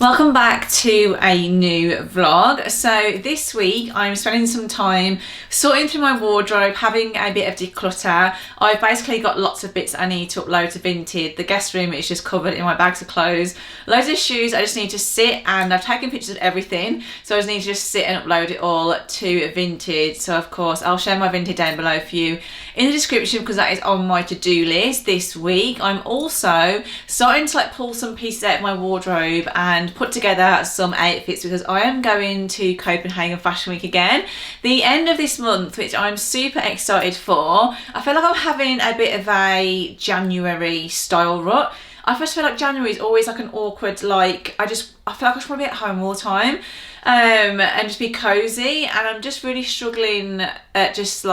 Welcome back to a new vlog. So this week I'm spending some time sorting through my wardrobe, having a bit of declutter. I've basically got lots of bits I need to upload to Vinted. The guest room is just covered in my bags of clothes. Loads of shoes I just need to sit, and I've taken pictures of everything. So I just need to just sit and upload it all to Vinted. So of course I'll share my Vinted down below for you in the description because that is on my to-do list this week. I'm also starting to pull some pieces out of my wardrobe and put together some outfits because I am going to Copenhagen Fashion Week again the end of this month, which I'm super excited for. I feel like I'm having a bit of a January style rut. I first feel like January is always like an awkward, I feel like I just want to be at home all the time and just be cozy, and I'm just really struggling at just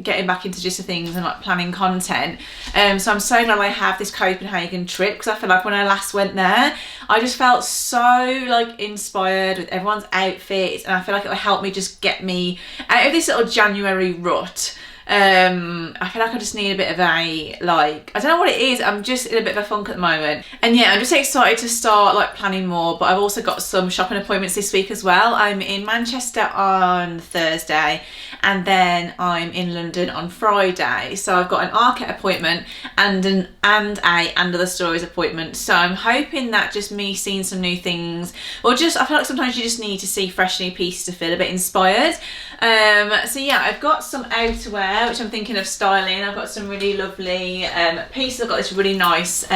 getting back into just the things and planning content. So I'm so glad I have this Copenhagen trip because I feel like when I last went there I just felt so inspired with everyone's outfits, and I feel like it will help me just get me out of this little January rut. I feel like I just need a bit of a, I don't know what it is, I'm just in a bit of a funk at the moment. And yeah, I'm just excited to start planning more, but I've also got some shopping appointments this week as well. I'm in Manchester on Thursday, and then I'm in London on Friday. So I've got an Arket appointment and a Under the Stories appointment. So I'm hoping that just me seeing some new things, or just, I feel like sometimes you just need to see fresh new pieces to feel a bit inspired. So yeah, I've got some outerwear which I'm thinking of styling. I've got some really lovely pieces. I've got this really nice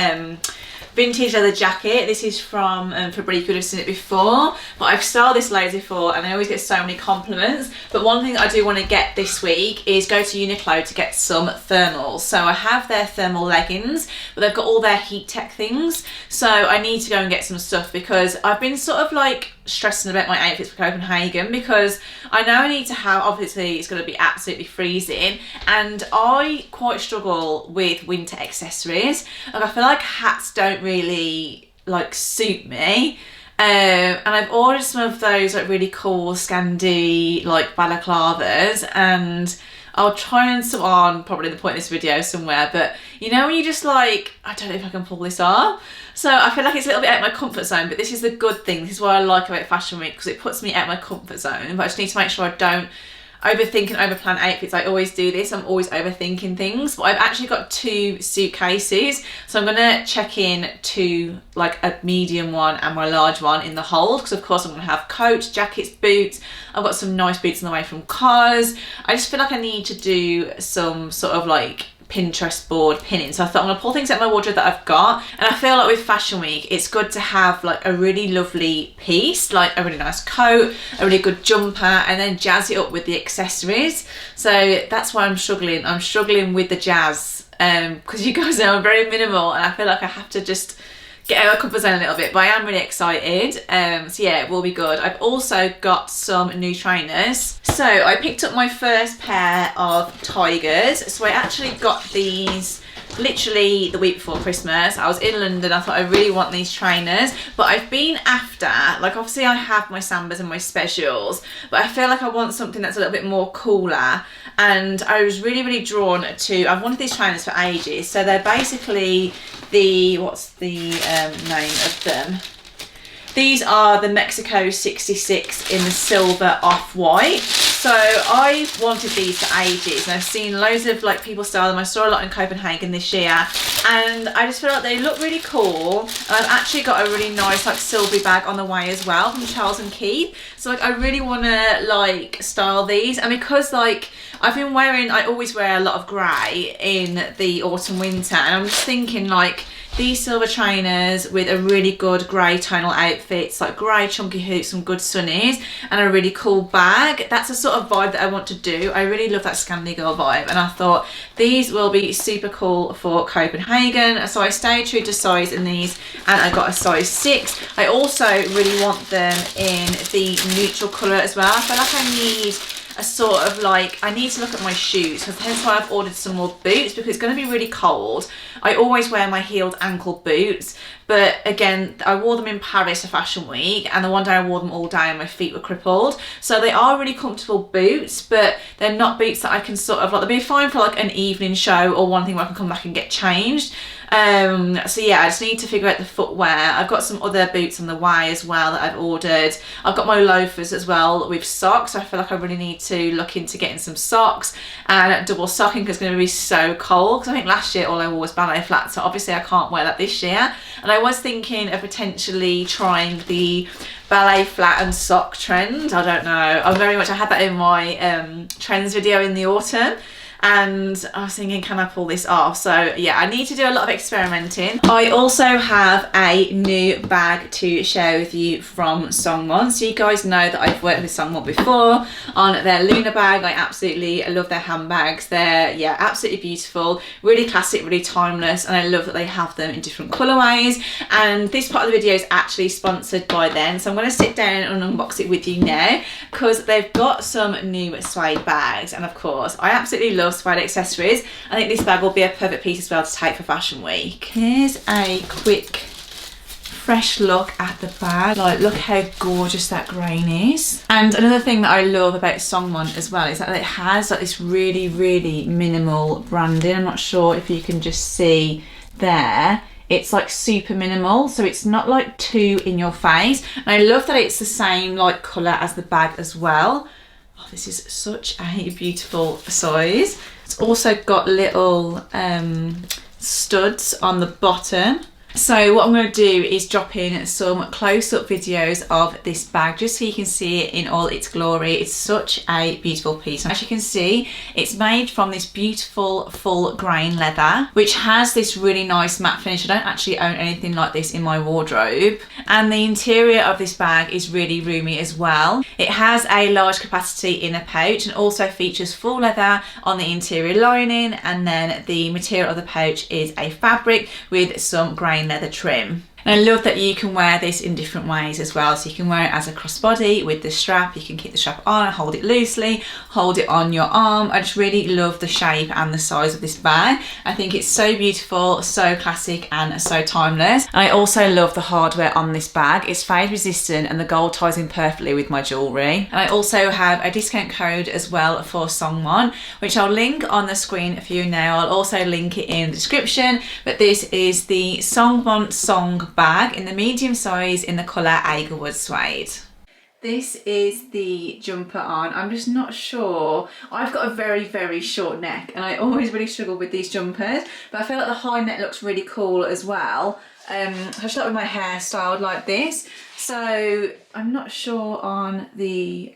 vintage leather jacket. This is from Fabrique. You would have seen it before, but I've styled this loads before and I always get so many compliments. But one thing I do want to get this week is go to Uniqlo to get some thermals. So I have their thermal leggings, but they've got all their heat tech things. So I need to go and get some stuff because I've been sort of stressing about my outfits for Copenhagen because I know I need to have, obviously it's going to be absolutely freezing, and I quite struggle with winter accessories. I feel like hats don't really suit me, and I've ordered some of those really cool Scandi balaclavas, and I'll try and some on probably the point of this video somewhere, but you know when you just I don't know if I can pull this off. So I feel like it's a little bit out of my comfort zone, but this is the good thing. This is what I like about Fashion Week because it puts me out of my comfort zone, but I just need to make sure I don't overthink and overplan outfits. I always do this. I'm always overthinking things, but I've actually got 2 suitcases, so I'm gonna check in to a medium one and my large one in the hold because of course I'm gonna have coats, jackets, boots. I've got some nice boots on the way from cars. I just feel like I need to do some sort of Pinterest board pinning, so I thought I'm gonna pull things out of my wardrobe that I've got. And I feel like with Fashion Week it's good to have a really lovely piece, a really nice coat, a really good jumper, and then jazz it up with the accessories. So that's why I'm struggling with the jazz because you guys know I'm very minimal and I feel like I have to just get out of my comfort zone a little bit, but I am really excited. So yeah, it will be good. I've also got some new trainers. So I picked up my first pair of Tigers. So I actually got these literally the week before Christmas. I was in London, I thought I really want these trainers, but I've been after, obviously I have my Sambas and my Specials, but I feel like I want something that's a little bit more cooler, and I was really drawn to, I've wanted these trainers for ages. So they're basically what's the name of them? These are the Mexico 66 in the silver off-white. So I've wanted these for ages, and I've seen loads of people style them. I saw a lot in Copenhagen this year, and I just feel like they look really cool. And I've actually got a really nice silvery bag on the way as well from Charles and Keith. So I really want to style these, and because I've been wearing, I always wear a lot of grey in the autumn winter, and I'm just thinking these silver trainers with a really good grey tonal outfits, grey chunky hoops, some good sunnies, and a really cool bag. That's a sort of vibe that I want to do. I really love that Scandi girl vibe, and I thought these will be super cool for Copenhagen. So I stayed true to size in these, and I got a size 6. I also really want them in the neutral colour as well. I feel like I need a sort of I need to look at my shoes, because hence why I've ordered some more boots, because it's going to be really cold. I always wear my heeled ankle boots, but again, I wore them in Paris for Fashion Week, and the one day I wore them all day and my feet were crippled. So they are really comfortable boots, but they're not boots that I can sort of they'll be fine for an evening show or one thing where I can come back and get changed. So yeah, I just need to figure out the footwear. I've got some other boots on the way as well that I've ordered. I've got my loafers as well with socks. I feel like I really need to look into getting some socks and double socking because it's going to be so cold. Because I think last year all I wore was ballet flats, so obviously I can't wear that this year. And I was thinking of potentially trying the ballet flat and sock trend. I don't know. I had that in my trends video in the autumn. And I was thinking, can I pull this off? So yeah, I need to do a lot of experimenting. I also have a new bag to share with you from Songwon. So you guys know that I've worked with Songwon before on their Luna bag. I absolutely love their handbags. They're, yeah, absolutely beautiful, really classic, really timeless. And I love that they have them in different colorways. And this part of the video is actually sponsored by them. So I'm going to sit down and unbox it with you now because they've got some new suede bags. And of course, I absolutely love suede accessories. I think this bag will be a perfect piece as well to take for Fashion Week. Here's a quick fresh look at the bag. Like, look how gorgeous that grain is. And another thing that I love about Songwon as well is that it has like this really, really minimal branding. I'm not sure if you can just see there. It's like super minimal, so it's not like too in your face. And I love that it's the same like colour as the bag as well. Oh, this is such a beautiful size. It's also got little studs on the bottom. So what I'm going to do is drop in some close-up videos of this bag just so you can see it in all its glory. It's such a beautiful piece. As you can see, it's made from this beautiful full grain leather, which has this really nice matte finish. I don't actually own anything like this in my wardrobe. And the interior of this bag is really roomy as well. It has a large capacity inner pouch and also features full leather on the interior lining, and then the material of the pouch is a fabric with some grain leather trim. And I love that you can wear this in different ways as well. So you can wear it as a crossbody with the strap. You can keep the strap on and hold it loosely, hold it on your arm. I just really love the shape and the size of this bag. I think it's so beautiful, so classic and so timeless. And I also love the hardware on this bag. It's fade resistant and the gold ties in perfectly with my jewellery. And I also have a discount code as well for Songwon, which I'll link on the screen for you now. I'll also link it in the description. But this is the Songwon Song bag in the medium size in the colour Agarwood suede. This is the jumper on. I'm just not sure. I've got a very, very short neck and I always really struggle with these jumpers, but I feel like the high neck looks really cool as well. I just like with my hair styled like this. So I'm not sure on the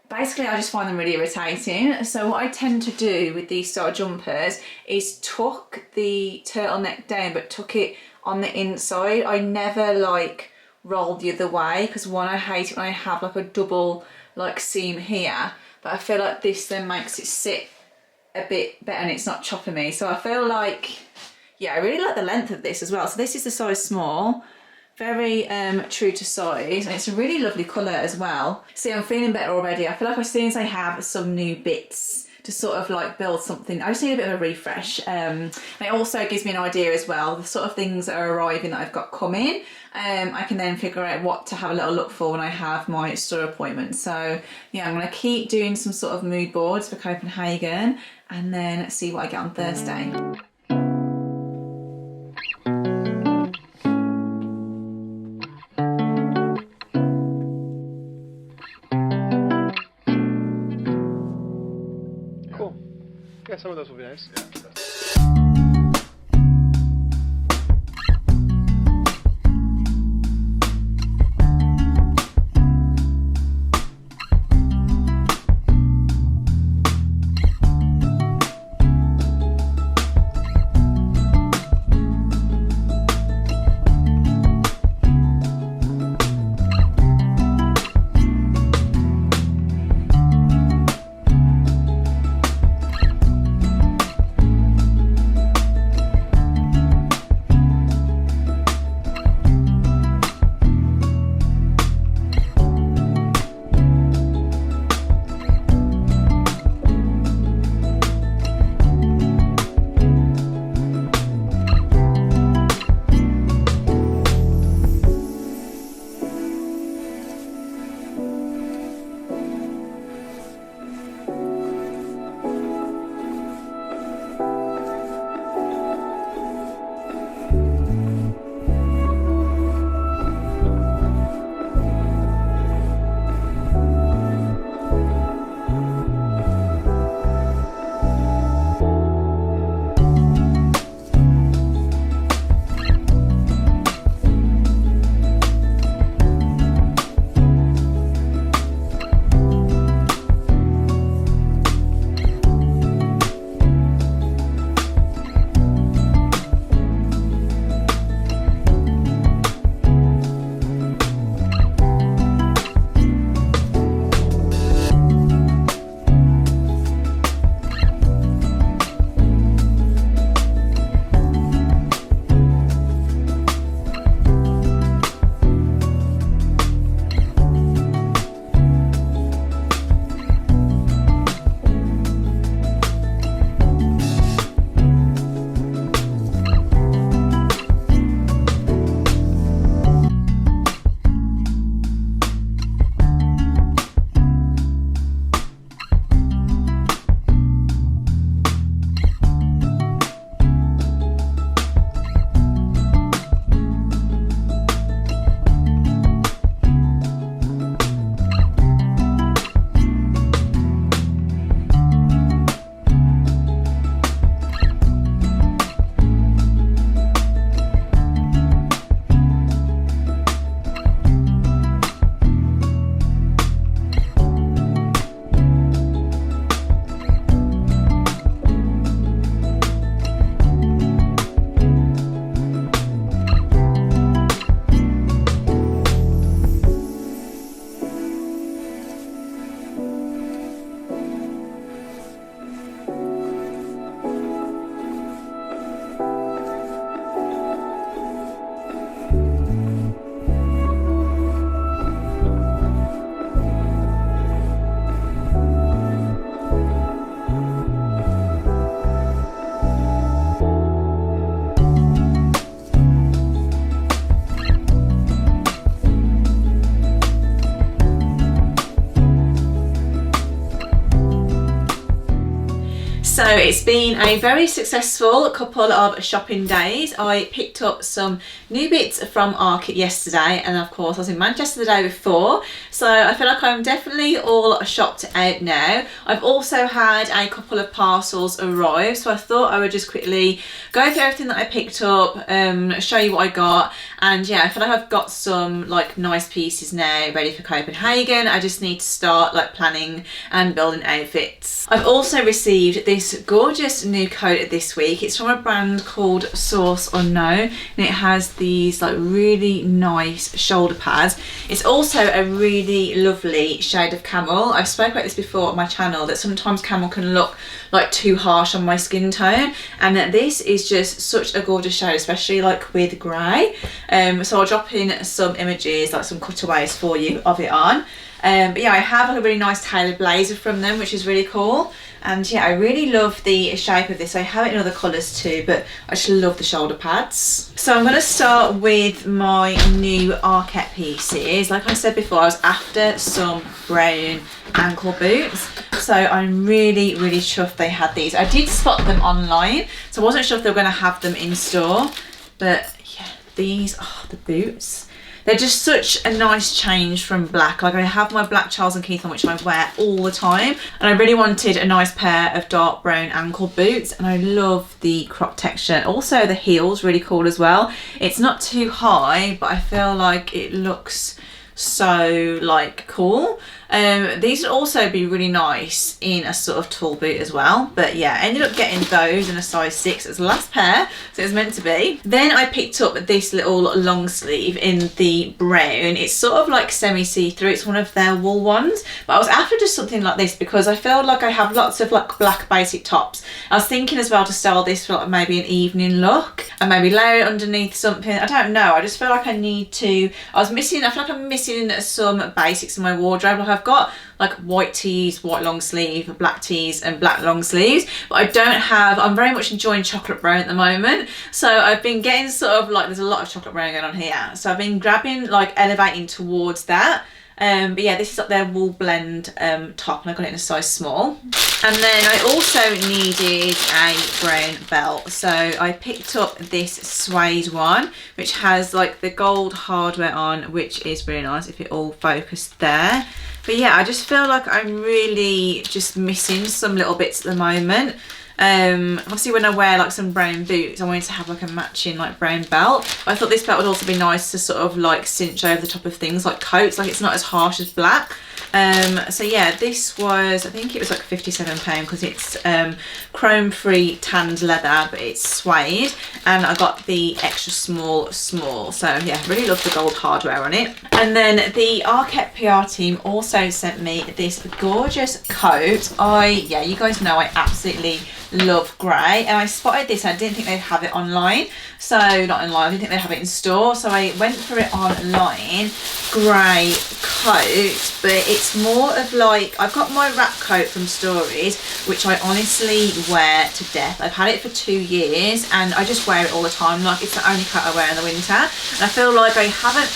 basically I just find them really irritating. So what I tend to do with these sort of jumpers is tuck the turtleneck down, but tuck it on the inside. I never like roll the other way because one, I hate it when I have like a double like seam here, but I feel like this then makes it sit a bit better and it's not chopping me. So I feel like, yeah, I really like the length of this as well. So this is the size small, very true to size, and it's a really lovely colour as well. See, I'm feeling better already. I feel like as soon as I have some new bits to sort of like build something, I just need a bit of a refresh. And it also gives me an idea as well, the sort of things that are arriving that I've got coming. I can then figure out what to have a little look for when I have my store appointment. So yeah, I'm going to keep doing some sort of mood boards for Copenhagen and then see what I get on Thursday. Yeah, some of those will be nice. Yeah. it's been a very successful couple of shopping days. I picked up some new bits from Arket yesterday, and of course I was in Manchester the day before, so I feel like I'm definitely all shopped out now. I've also had a couple of parcels arrive, so I thought I would just quickly go through everything that I picked up, show you what I got, and yeah, I feel like I've got some like nice pieces now ready for Copenhagen. I just need to start like planning and building outfits. I've also received this gorgeous new coat this week. It's from a brand called Source Unknown, and it has these like really nice shoulder pads. It's also a really lovely shade of camel. I've spoken about this before on my channel, that sometimes camel can look like too harsh on my skin tone, and that this is just such a gorgeous shade, especially like with grey. So I'll drop in some images, like some cutaways for you of it on. But yeah, I have like a really nice tailored blazer from them, which is really cool. And yeah, I really love the shape of this. I have it in other colours too, but I just love the shoulder pads. So I'm going to start with my new Arket pieces. Like I said before, I was after some brown ankle boots, so I'm really chuffed they had these. I did spot them online, so I wasn't sure if they were going to have them in store, but yeah, these are the boots. They're just such a nice change from black. Like I have my black Charles and Keith on, which I wear all the time, and I really wanted a nice pair of dark brown ankle boots, and I love the crop texture. Also the heel's really cool as well. It's not too high, but I feel like it looks so like cool. These would also be really nice in a sort of tall boot as well, but yeah, I ended up getting those in a size 6 as the last pair, so it was meant to be. Then I picked up this little long sleeve in the brown. It's sort of like semi see-through. It's one of their wool ones, but I was after just something like this because I felt like I have lots of like black basic tops. I was thinking as well to style this for like maybe an evening look and maybe layer it underneath something. I don't know, I just feel like I need to, I feel like I'm missing some basics in my wardrobe. Like I've got like white tees, white long sleeve, black tees and black long sleeves, but I don't have, I'm very much enjoying chocolate brown at the moment, so I've been getting sort of like, there's a lot of chocolate brown going on here, so I've been grabbing, like elevating towards that. But yeah, this is like their wool blend top, and I got it in a size small. And then I also needed a brown belt, so I picked up this suede one, which has like the gold hardware on, which is really nice if it all focused there. But yeah, I just feel like I'm really just missing some little bits at the moment. Obviously when I wear like some brown boots, I wanted to have like a matching like brown belt. But I thought this belt would also be nice to sort of like cinch over the top of things like coats, like it's not as harsh as black. So yeah, this was, I think it was like £57 because it's chrome free tanned leather, but it's suede, and I got the extra small, so yeah, really love the gold hardware on it. And then the Arket PR team also sent me this gorgeous coat. Yeah, you guys know I absolutely love grey, and I spotted this and I didn't think they'd have it online, so not online, I didn't think they'd have it in store, so I went for it online. Grey coat, but it's more of like, I've got my wrap coat from Stories, which I honestly wear to death. I've had it for 2 years and I just wear it all the time, like it's the only coat I wear in the winter, and I feel like I haven't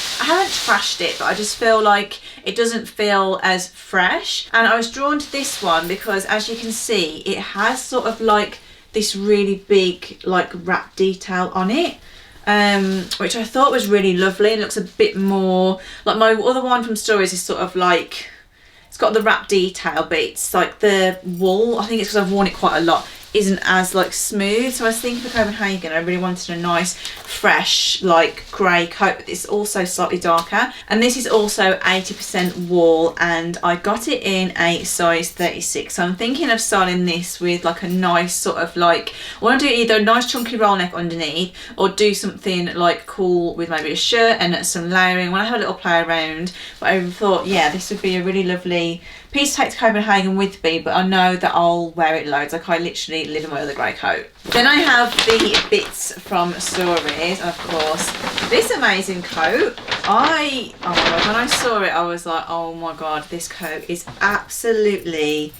trashed it, but I just feel like it doesn't feel as fresh. And I was drawn to this one because, as you can see, it has sort of like this really big like wrap detail on it, which I thought was really lovely. It looks a bit more like my other one from Stories is sort of like, it's got the wrap detail, but it's like the wool, I think it's because I've worn it quite a lot, isn't as like smooth. So I was thinking for Copenhagen I really wanted a nice fresh like grey coat, but it's also slightly darker, and this is also 80% wool, and I got it in a size 36. So I'm thinking of styling this with like a nice sort of like, I want to do either a nice chunky roll neck underneath or do something like cool with maybe a shirt and some layering. I want to have a little play around, but I thought yeah, this would be a really lovely piece to take to Copenhagen with me, but I know that I'll wear it loads. Like I literally live in my other grey coat. Then I have the bits from Stories, and of course this amazing coat. Oh my god, when I saw it I was like, oh my god, this coat is absolutely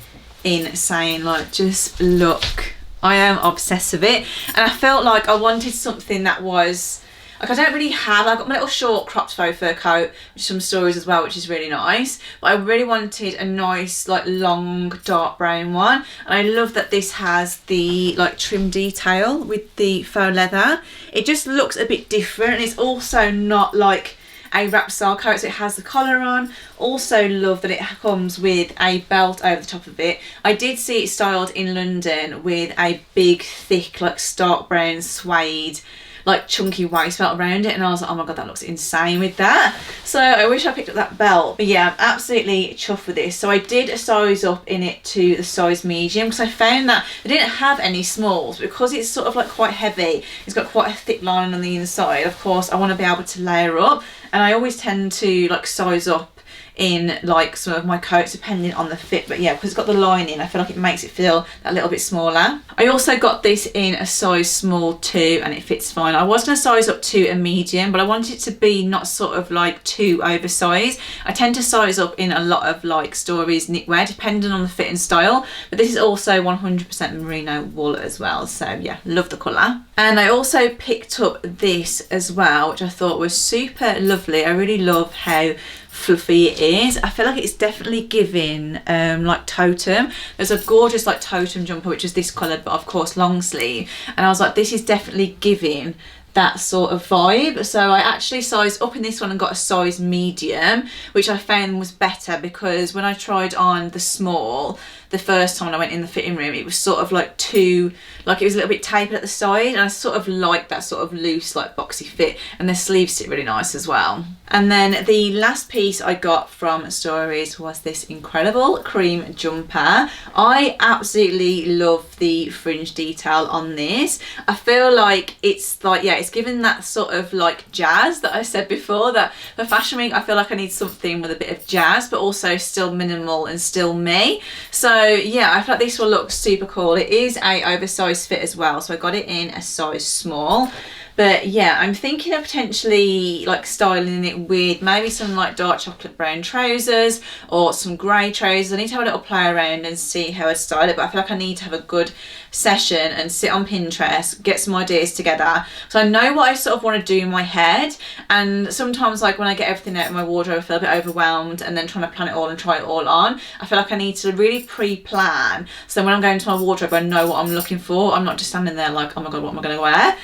insane. Like just look, I am obsessed with it, and I felt like I wanted something that was, Like I don't really have, I got my little short cropped faux fur coat with some stories as well, which is really nice, but I really wanted a nice like long dark brown one, and I love that this has the like trim detail with the faux leather. It just looks a bit different, and it's also not like a wrap style coat, so it has the collar on. Also love that it comes with a belt over the top of it. I did see it styled in London with a big thick like stark brown suede like chunky waist belt around it, and I was like, oh my god, that looks insane with that. So I wish I picked up that belt, but yeah, I'm absolutely chuffed with this. So I did a size up in it to the size medium because I found that I didn't have any smalls, because it's sort of like quite heavy, it's got quite a thick lining on the inside. Of course I want to be able to layer up, and I always tend to like size up in like some of my coats depending on the fit, but yeah, because it's got the lining, I feel like it makes it feel a little bit smaller. I also got this in a size small too, and it fits fine. I was going to size up to a medium, but I wanted it to be not sort of like too oversized. I tend to size up in a lot of like stories knitwear depending on the fit and style, but this is also 100% merino wool as well, so yeah, love the colour. And I also picked up this as well, which I thought was super lovely. I really love how fluffy it is. I feel like it's definitely giving like totem. There's a gorgeous like totem jumper which is this coloured, but of course long sleeve, and I was like, this is definitely giving that sort of vibe. So I actually sized up in this one and got a size medium, which I found was better, because when I tried on the small the first time I went in the fitting room, it was sort of like too, like it was a little bit tapered at the side, and I sort of like that sort of loose like boxy fit, and the sleeves sit really nice as well. And then the last piece I got from Stories was this incredible cream jumper. I absolutely love the fringe detail on this. I feel like it's like, yeah, it's given that sort of like jazz that I said before, that for Fashion Week I feel like I need something with a bit of jazz but also still minimal and still me. So yeah, I feel like this will look super cool. It is a oversized fit as well, so I got it in a size small. But yeah, I'm thinking of potentially like styling it with maybe some like dark chocolate brown trousers or some grey trousers. I need to have a little play around and see how I style it, but I feel like I need to have a good session and sit on Pinterest, get some ideas together. So I know what I sort of want to do in my head, and sometimes like when I get everything out of my wardrobe I feel a bit overwhelmed, and then trying to plan it all and try it all on, I feel like I need to really pre-plan, so when I'm going to my wardrobe I know what I'm looking for. I'm not just standing there like, oh my god, what am I going to wear?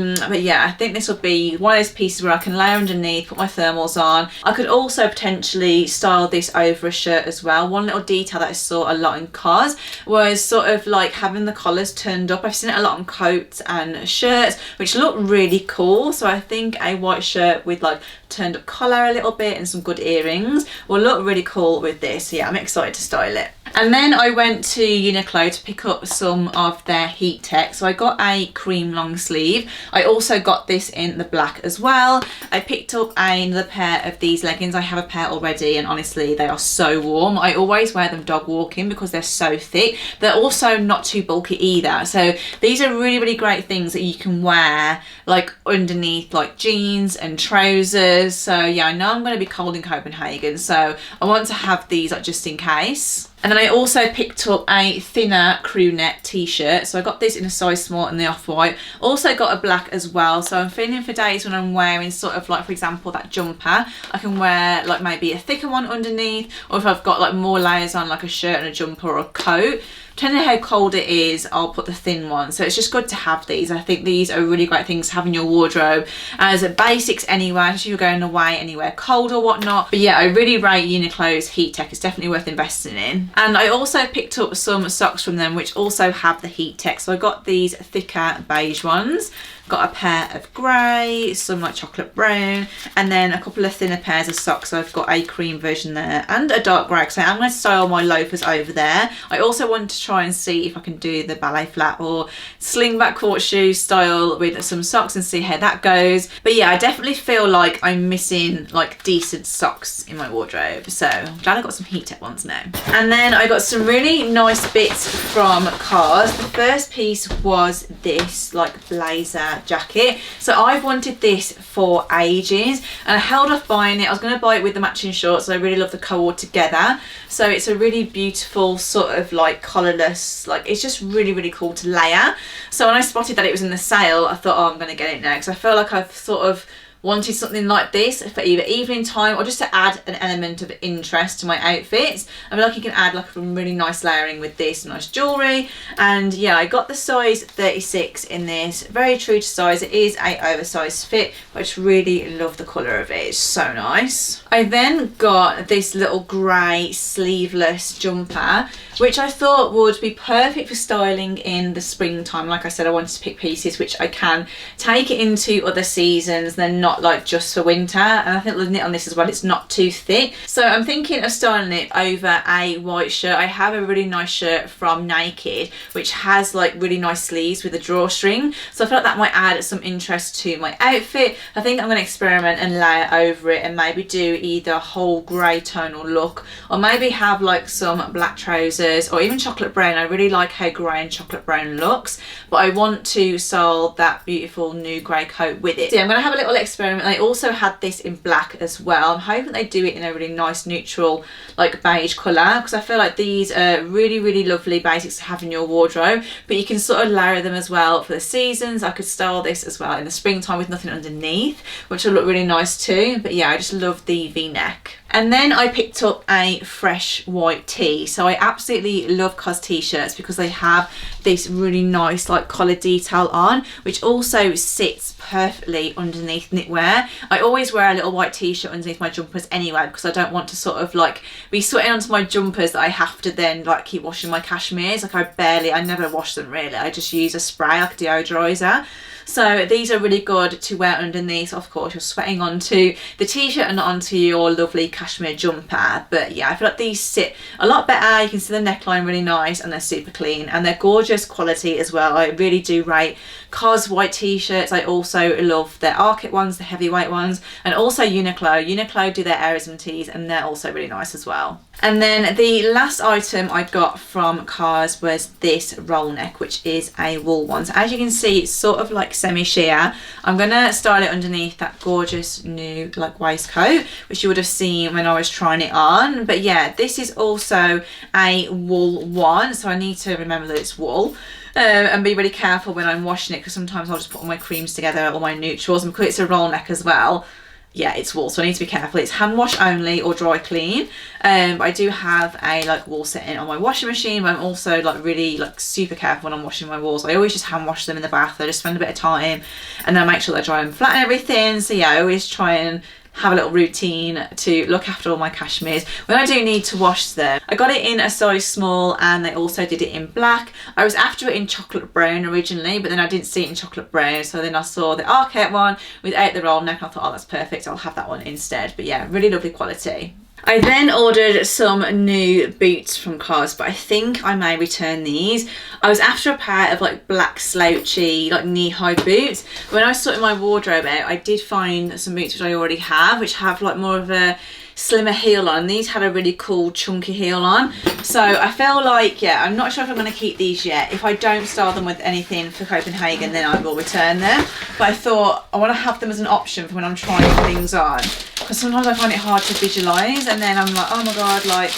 But yeah, I think this will be one of those pieces where I can layer underneath, put my thermals on. I could also potentially style this over a shirt as well. One little detail that I saw a lot in cos was sort of like having the collars turned up. I've seen it a lot on coats and shirts, which look really cool. So I think a white shirt with like turned up collar a little bit and some good earrings will look really cool with this. So yeah, I'm excited to style it. And then I went to Uniqlo to pick up some of their heat tech. So I got a cream long sleeve. I also got this in the black as well. I picked up another pair of these leggings. I have a pair already, and honestly they are so warm. I always wear them dog walking because they're so thick. They're also not too bulky either. So these are really, really great things that you can wear like underneath like jeans and trousers. So yeah, I know I'm going to be cold in Copenhagen, so I want to have these like just in case. And then I also picked up a thinner crew neck t-shirt. So I got this in a size small in the off-white. Also got a black as well. So I'm feeling for days when I'm wearing sort of like, for example, that jumper, I can wear like maybe a thicker one underneath, or if I've got like more layers on like a shirt and a jumper or a coat. Depending on how cold it is, I'll put the thin one. So it's just good to have these. I think these are really great things to have in your wardrobe as basics anyway, if you're going away anywhere cold or whatnot. But yeah, I really rate Uniqlo's heat tech. It's definitely worth investing in. And I also picked up some socks from them which also have the heat tech. So I got these thicker beige ones. Got a pair of grey, some like chocolate brown, and then a couple of thinner pairs of socks. So I've got a cream version there and a dark grey, because I am going to style my loafers over there. I also want to try and see if I can do the ballet flat or slingback court shoe style with some socks and see how that goes. But yeah, I definitely feel like I'm missing like decent socks in my wardrobe, so I'm glad I got some heat tech ones now. And then I got some really nice bits from Cars. The first piece was this like blazer jacket. So I've wanted this for ages and I held off buying it. I was going to buy it with the matching shorts. I really love the co-ord together. So it's a really beautiful sort of like collar colourless, like it's just really cool to layer. So when I spotted that it was in the sale, I thought, oh, I'm going to get it now, because I feel like I've sort of wanted something like this for either evening time or just to add an element of interest to my outfits. I feel like you can add like some really nice layering with this nice jewellery. And yeah, I got the size 36 in this, very true to size. It is a oversized fit, but I just really love the colour of it. It's so nice. I then got this little grey sleeveless jumper, which I thought would be perfect for styling in the springtime. Like I said, I wanted to pick pieces which I can take it into other seasons. They're not like just for winter, and I think the knit on this as well, it's not too thick. So I'm thinking of styling it over a white shirt. I have a really nice shirt from Naked which has like really nice sleeves with a drawstring, so I feel like that might add some interest to my outfit. I think I'm going to experiment and layer over it and maybe do either a whole grey tonal look, or maybe have like some black trousers or even chocolate brown. I really like how grey and chocolate brown looks, but I want to style that beautiful new grey coat with it. So yeah, I'm going to have a little experiment. They also had this in black as well. I'm hoping they do it in a really nice neutral like beige colour, because I feel like these are really lovely basics to have in your wardrobe, but you can sort of layer them as well for the seasons. I could style this as well in the springtime with nothing underneath, which will look really nice too. But yeah, I just love the V-neck. And then I picked up a fresh white tee. So I absolutely love COS t-shirts because they have this really nice like collar detail on, which also sits perfectly underneath knitwear. I always wear a little white t-shirt underneath my jumpers anyway, because I don't want to sort of like be sweating onto my jumpers that I have to then like keep washing my cashmeres. Like I never wash them really. I just use a spray like a deodorizer. So these are really good to wear underneath. Of course, you're sweating onto the t-shirt and not onto your lovely cashmere jumper. But yeah, I feel like these sit a lot better. You can see the neckline really nice, and they're super clean, and they're gorgeous quality as well. I really do rate COS white t-shirts. I also love their Arctic ones, the heavyweight ones, and also Uniqlo. Uniqlo do their Aerism tees, and they're also really nice as well. And then the last item I got from COS was this roll neck, which is a wool one. So as you can see, it's sort of like semi-sheer. I'm gonna style it underneath that gorgeous new like waistcoat, which you would have seen when I was trying it on. But yeah, this is also a wool one, so I need to remember that it's wool. And be really careful when I'm washing it, because sometimes I'll just put all my creams together or my neutrals, and because it's a roll neck as well, yeah, it's wool, so I need to be careful. It's hand wash only or dry clean. But I do have a like wool setting on my washing machine, but I'm also like really like super careful when I'm washing my wools. I always just hand wash them in the bath. I just spend a bit of time and then make sure they're dry and flat and everything. So yeah, I always try and have a little routine to look after all my cashmeres when I do need to wash them. I got it in a size small, and they also did it in black. I was after it in chocolate brown originally, but then I didn't see it in chocolate brown, so then I saw the Arcade one without the roll neck, and I thought, oh, that's perfect, I'll have that one instead. But yeah, really lovely quality. I then ordered some new boots from COS, but I think I may return these. I was after a pair of like black slouchy like knee-high boots. When I was sorting my wardrobe out, I did find some boots which I already have, which have like more of a slimmer heel on. These had a really cool chunky heel on, so I feel like, yeah, I'm not sure if I'm going to keep these yet. If I don't style them with anything for Copenhagen, then I will return them, but I thought I want to have them as an option for when I'm trying things on, because sometimes I find it hard to visualize, and then I'm like, oh my god, like,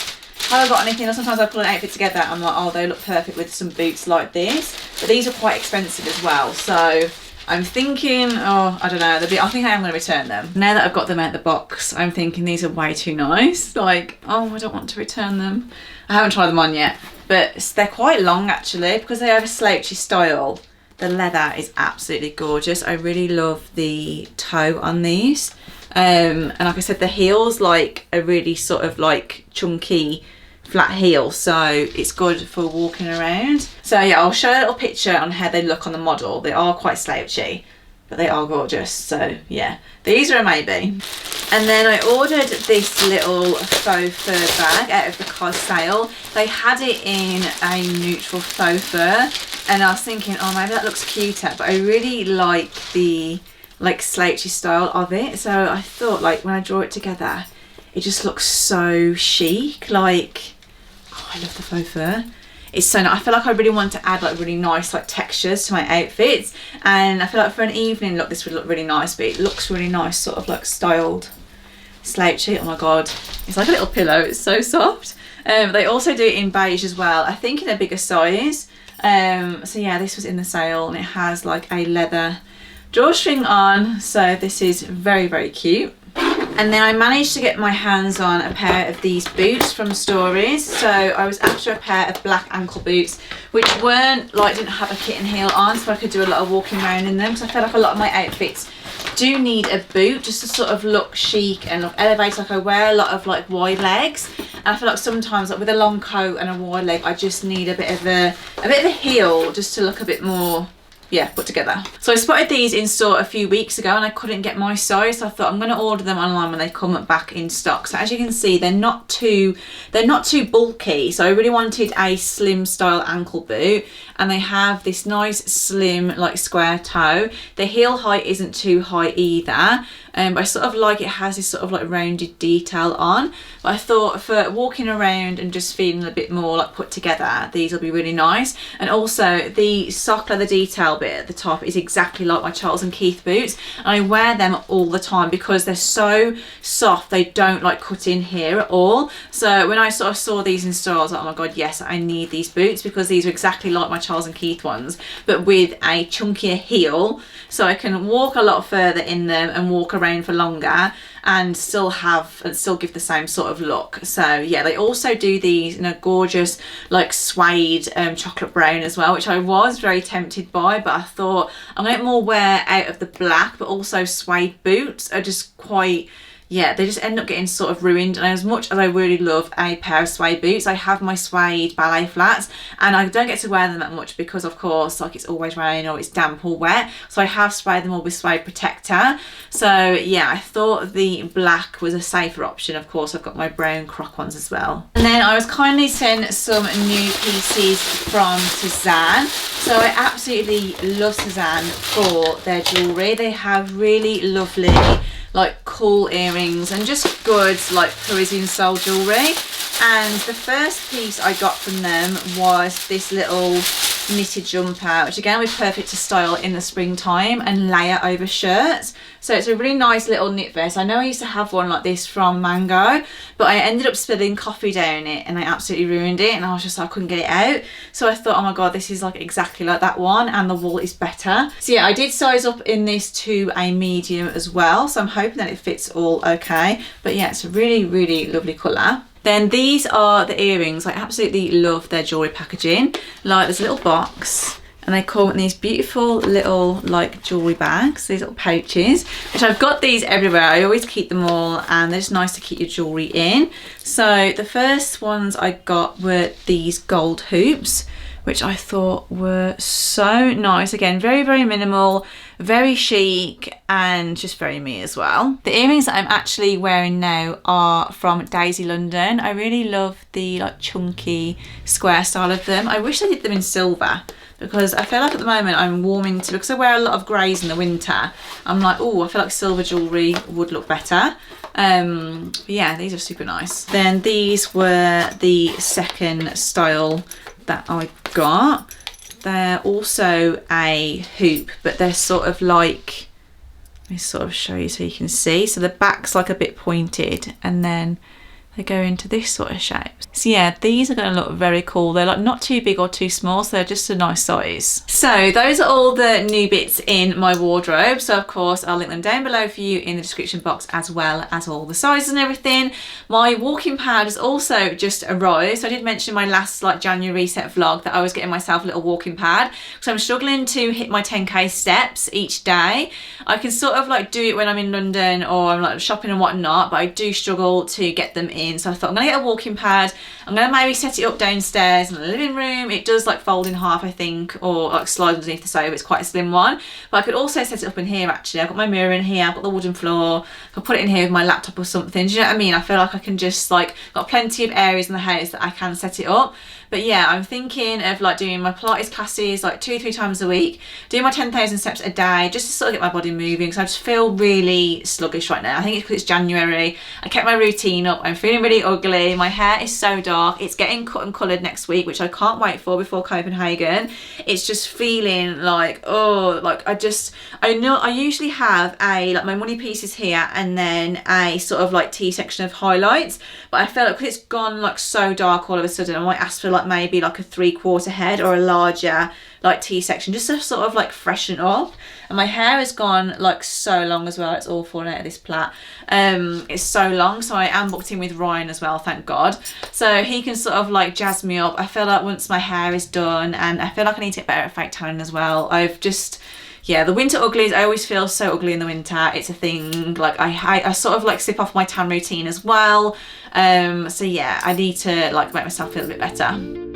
have I got anything? Or sometimes I pull an outfit together, I'm like, oh, they look perfect with some boots like this, but these are quite expensive as well, so I'm thinking, oh, I don't know, I think I am going to return them. Now that I've got them out of the box, I'm thinking these are way too nice. Like, oh, I don't want to return them. I haven't tried them on yet, but they're quite long actually, because they have a slouchy style. The leather is absolutely gorgeous. I really love the toe on these. And like I said, the heel's like a really sort of like chunky flat heel, so it's good for walking around. So yeah, I'll show a little picture on how they look on the model. They are quite slouchy, but they are gorgeous. So yeah, these are a maybe. And then I ordered this little faux fur bag out of the COS sale. They had it in a neutral faux fur, and I was thinking, oh, maybe that looks cuter, but I really like the like slouchy style of it. So I thought, like, when I draw it together, it just looks so chic. Like, oh, I love the faux fur. It's so nice. I feel like I really want to add like really nice like textures to my outfits, and I feel like for an evening look this would look really nice, but it looks really nice sort of like styled slouchy. Oh my god, it's like a little pillow, it's so soft. They also do it in beige as well, I think in a bigger size. So yeah, this was in the sale, and it has like a leather drawstring on, so this is very, very cute. And then I managed to get my hands on a pair of these boots from Stories. So I was after a pair of black ankle boots, which weren't like, didn't have a kitten heel on, so I could do a lot of walking around in them. So I feel like a lot of my outfits do need a boot just to sort of look chic and look elevated. Like I wear a lot of like wide legs, and I feel like sometimes like with a long coat and a wide leg, I just need a bit of a heel just to look a bit more, yeah, put together. So I spotted these in store a few weeks ago and I couldn't get my size, so I thought I'm going to order them online when they come back in stock. So as you can see, they're not too bulky, so I really wanted a slim style ankle boot, and they have this nice slim like square toe. The heel height isn't too high either, but I sort of like it has this sort of like rounded detail on. But I thought for walking around and just feeling a bit more like put together, these will be really nice. And also the sock leather detail bit at the top is exactly like my Charles and Keith boots, and I wear them all the time because they're so soft, they don't like cut in here at all. So when I sort of saw these in store, I was like, oh my god, yes, I need these boots, because these are exactly like my Charles and Keith ones, but with a chunkier heel, so I can walk a lot further in them and walk around for longer and still give the same sort of look. So yeah, they also do these in a gorgeous like suede chocolate brown as well, which I was very tempted by, but I thought I'm gonna get more wear out of the black, but also suede boots are just quite, yeah, they just end up getting sort of ruined. And as much as I really love a pair of suede boots, I have my suede ballet flats and I don't get to wear them that much because of course like it's always raining or it's damp or wet, so I have sprayed them all with suede protector. So yeah, I thought the black was a safer option. Of course I've got my brown croc ones as well. And then I was kindly sent some new pieces from Suzanne. So I absolutely love Suzanne for their jewellery. They have really lovely like cool earrings and just good like Parisian style jewellery. And the first piece I got from them was this little knitted jumper, which again would be perfect to style in the springtime and layer over shirts. So it's a really nice little knit vest. I know I used to have one like this from Mango, but I ended up spilling coffee down it and I absolutely ruined it, and I was just like, I couldn't get it out. So I thought, oh my god, this is like exactly like that one, and the wool is better. So yeah, I did size up in this to a medium as well, so I'm hoping that it fits all okay. But yeah, it's a really, really lovely colour. Then these are the earrings. I absolutely love their jewellery packaging. Like there's a little box and they come in these beautiful little like jewellery bags, these little pouches, which I've got these everywhere. I always keep them all and they're just nice to keep your jewellery in. So the first ones I got were these gold hoops, which I thought were so nice. Again, very, very minimal, very chic, and just very me as well. The earrings that I'm actually wearing now are from Daisy London. I really love the like chunky square style of them. I wish they did them in silver, because I feel like at the moment I'm warming to, because I wear a lot of greys in the winter, I'm like, oh, I feel like silver jewellery would look better. But yeah, these are super nice. Then these were the second style that I got. They're also a hoop, but they're sort of like, let me sort of show you so you can see. So the back's like a bit pointed and then they go into this sort of shape. So yeah, these are going to look very cool. They're like not too big or too small, so they're just a nice size. So those are all the new bits in my wardrobe. So of course I'll link them down below for you in the description box, as well as all the sizes and everything. My walking pad has also just arrived. So I did mention in my last like January reset vlog that I was getting myself a little walking pad, because I'm struggling to hit my 10k steps each day. I can sort of like do it when I'm in London or I'm like shopping and whatnot, but I do struggle to get them in. So I thought I'm gonna get a walking pad. I'm gonna maybe set it up downstairs in the living room. It does like fold in half, I think, or like slide underneath the sofa. It's quite a slim one, but I could also set it up in here. Actually, I've got my mirror in here, I've got the wooden floor. I could put it in here with my laptop or something. Do you know what I mean? I feel like I can just like, got plenty of areas in the house that I can set it up. But yeah, I'm thinking of like doing my Pilates classes like 2-3 times a week, doing my 10,000 steps a day, just to sort of get my body moving, because I just feel really sluggish right now. I think it's because it's January. I kept my routine up. I'm feeling really ugly. My hair is so dark. It's getting cut and coloured next week, which I can't wait for before Copenhagen. It's just feeling like, oh, like I know I usually have like my money pieces here and then a sort of like T-section of highlights, but I feel like because it's gone like so dark all of a sudden, I might ask for like maybe like a 3/4 head or a larger like T-section, just to sort of like freshen up. And my hair has gone like so long as well. It's all falling out of this plait. It's so long, so I am booked in with Ryan as well, thank God, so he can sort of like jazz me up. I feel like once my hair is done, and I feel like I need to get better at fake tanning as well. Yeah, the winter uglies, I always feel so ugly in the winter. It's a thing. Like I sort of like slip off my tan routine as well. So yeah, I need to like make myself feel a bit better.